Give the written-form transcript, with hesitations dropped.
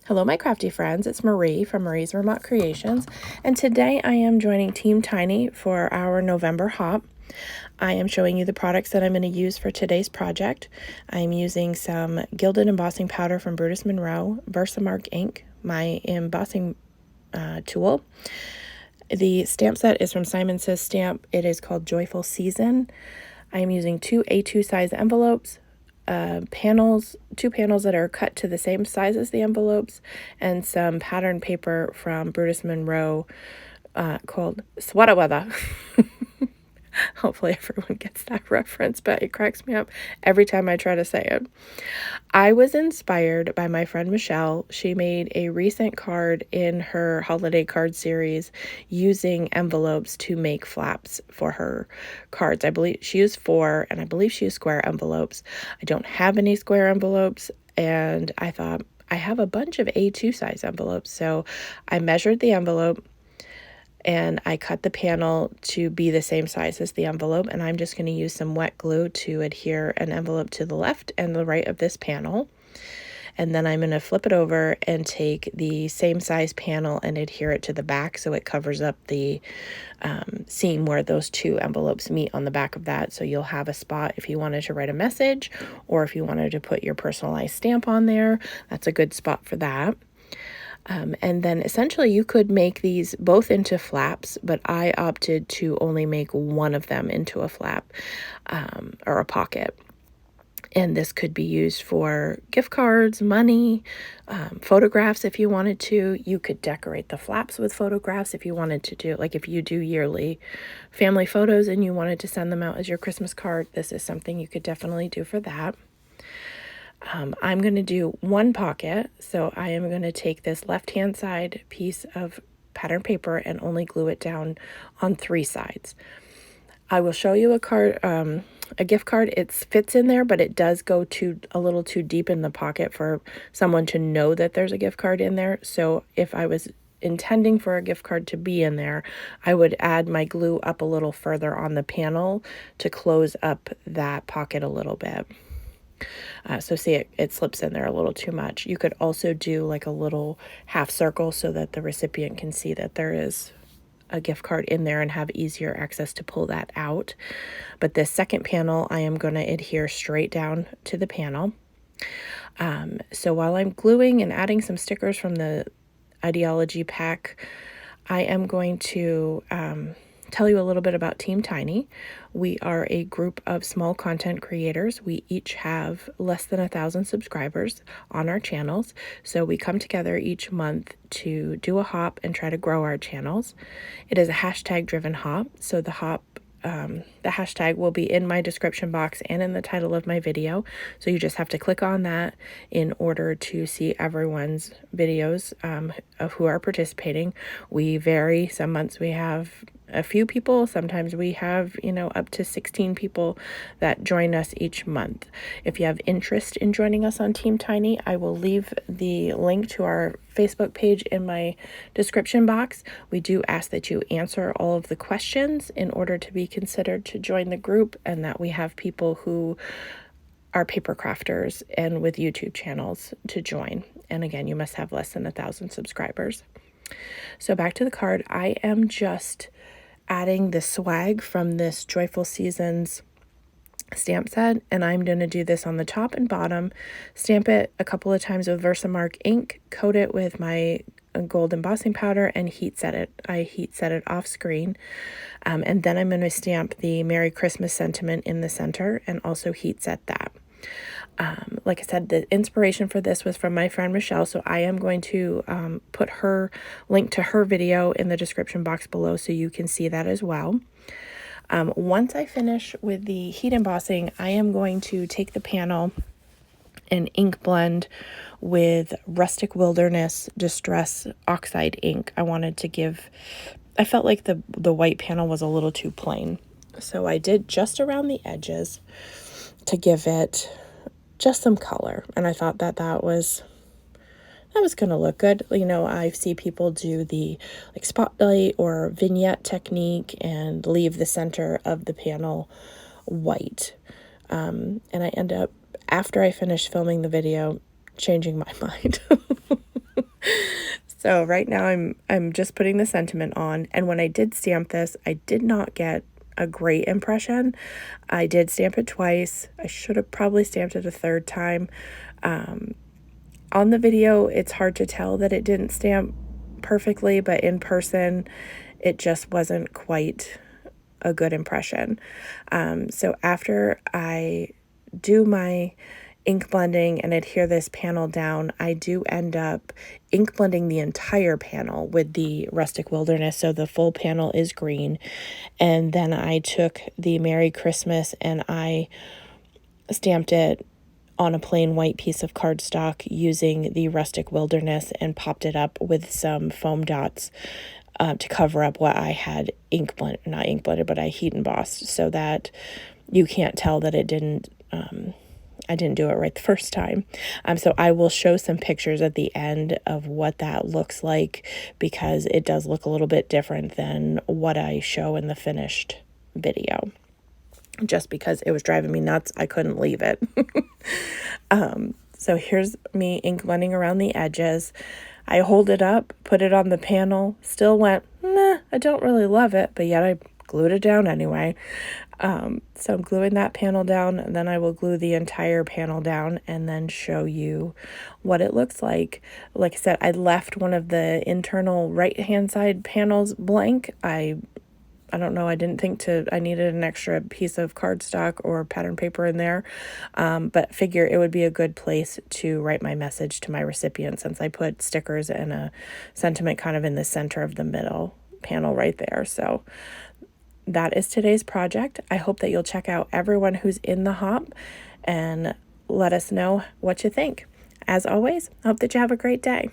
Hello, my crafty friends. It's Marie from Marie's Vermont Creations, and today I am joining Team Tiny for our November hop. I am showing you the products that I'm going to use for today's project. I'm using some gilded embossing powder from Brutus Monroe, Versamark ink, my embossing tool. The stamp set is from Simon Says Stamp. It is called Joyful Season. I am using two A2 size envelopes, two panels that are cut to the same size as the envelopes, and some pattern paper from Brutus Monroe called Sweater Weather. Hopefully everyone gets that reference, but it cracks me up every time I try to say it. I was inspired by my friend Michelle. She made a recent card in her holiday card series using envelopes to make flaps for her cards. I believe she used 4, and I believe she used square envelopes. I don't have any square envelopes, and I thought I have a bunch of A2 size envelopes. So I measured the envelope and I cut the panel to be the same size as the envelope, and I'm just going to use some wet glue to adhere an envelope to the left and the right of this panel. And then I'm going to flip it over and take the same size panel and adhere it to the back so it covers up the seam where those two envelopes meet on the back of that. So you'll have a spot if you wanted to write a message or if you wanted to put your personalized stamp on there. That's a good spot for that. And then essentially you could make these both into flaps, but I opted to only make one of them into a flap or a pocket. And this could be used for gift cards, money, photographs if you wanted to. You could decorate the flaps with photographs if you wanted to do, like if you do yearly family photos and you wanted to send them out as your Christmas card, this is something you could definitely do for that. I'm going to do one pocket, so I am going to take this left-hand side piece of pattern paper and only glue it down on 3 sides. I will show you a gift card. It fits in there, but it does go a little too deep in the pocket for someone to know that there's a gift card in there. So if I was intending for a gift card to be in there, I would add my glue up a little further on the panel to close up that pocket a little bit. So see, it slips in there a little too much. You could also do like a little half circle so that the recipient can see that there is a gift card in there and have easier access to pull that out. But this second panel, I am going to adhere straight down to the panel. So while I'm gluing and adding some stickers from the Ideology pack, I am going to tell you a little bit about Team Tiny. We are a group of small content creators. We each have less than 1,000 subscribers on our channels. So we come together each month to do a hop and try to grow our channels. It is a hashtag driven hop. So the hashtag will be in my description box and in the title of my video. So you just have to click on that in order to see everyone's videos of who are participating. We vary. Some months we have a few people. Sometimes we have, up to 16 people that join us each month. If you have interest in joining us on Team Tiny, I will leave the link to our Facebook page in my description box. We do ask that you answer all of the questions in order to be considered to join the group, and that we have people who are paper crafters and with YouTube channels to join. And again, you must have less than 1,000 subscribers. So back to the card, I am just adding the swag from this Joyful Seasons stamp set, and I'm going to do this on the top and bottom, stamp it a couple of times with Versamark ink, coat it with my gold embossing powder, and heat set it. I heat set it off screen, and then I'm going to stamp the Merry Christmas sentiment in the center and also heat set that. Like I said, the inspiration for this was from my friend Michelle, so I am going to put her link to her video in the description box below so you can see that as well. Once I finish with the heat embossing, I am going to take the panel and ink blend with Rustic Wilderness Distress Oxide ink. I felt like the white panel was a little too plain, so I did just around the edges to give it just some color, and I thought that was going to look good. I see people do the spotlight or vignette technique and leave the center of the panel white, and I end up, after I finish filming the video, changing my mind. So right now I'm just putting the sentiment on, and when I did stamp this, I did not get a great impression. I did stamp it twice. I should have probably stamped it a third time. On the video, it's hard to tell that it didn't stamp perfectly, but in person, it just wasn't quite a good impression. So after I do my ink blending and adhere this panel down, I do end up ink blending the entire panel with the Rustic Wilderness, so the full panel is green. And then I took the Merry Christmas and I stamped it on a plain white piece of cardstock using the Rustic Wilderness and popped it up with some foam dots to cover up what I had not ink blended, but I heat embossed, so that you can't tell that it didn't, I didn't do it right the first time. So I will show some pictures at the end of what that looks like, because it does look a little bit different than what I show in the finished video. Just because it was driving me nuts, I couldn't leave it. So here's me ink blending around the edges. I hold it up, put it on the panel, still went, nah, I don't really love it, but yet I glued it down anyway. So I'm gluing that panel down, and then I will glue the entire panel down and then show you what it looks like. Like I said, I left one of the internal right-hand side panels blank. I don't know, I didn't think I needed an extra piece of cardstock or pattern paper in there, but figure it would be a good place to write my message to my recipient, since I put stickers and a sentiment kind of in the center of the middle panel right there. So that is today's project. I hope that you'll check out everyone who's in the hop and let us know what you think. As always, I hope that you have a great day.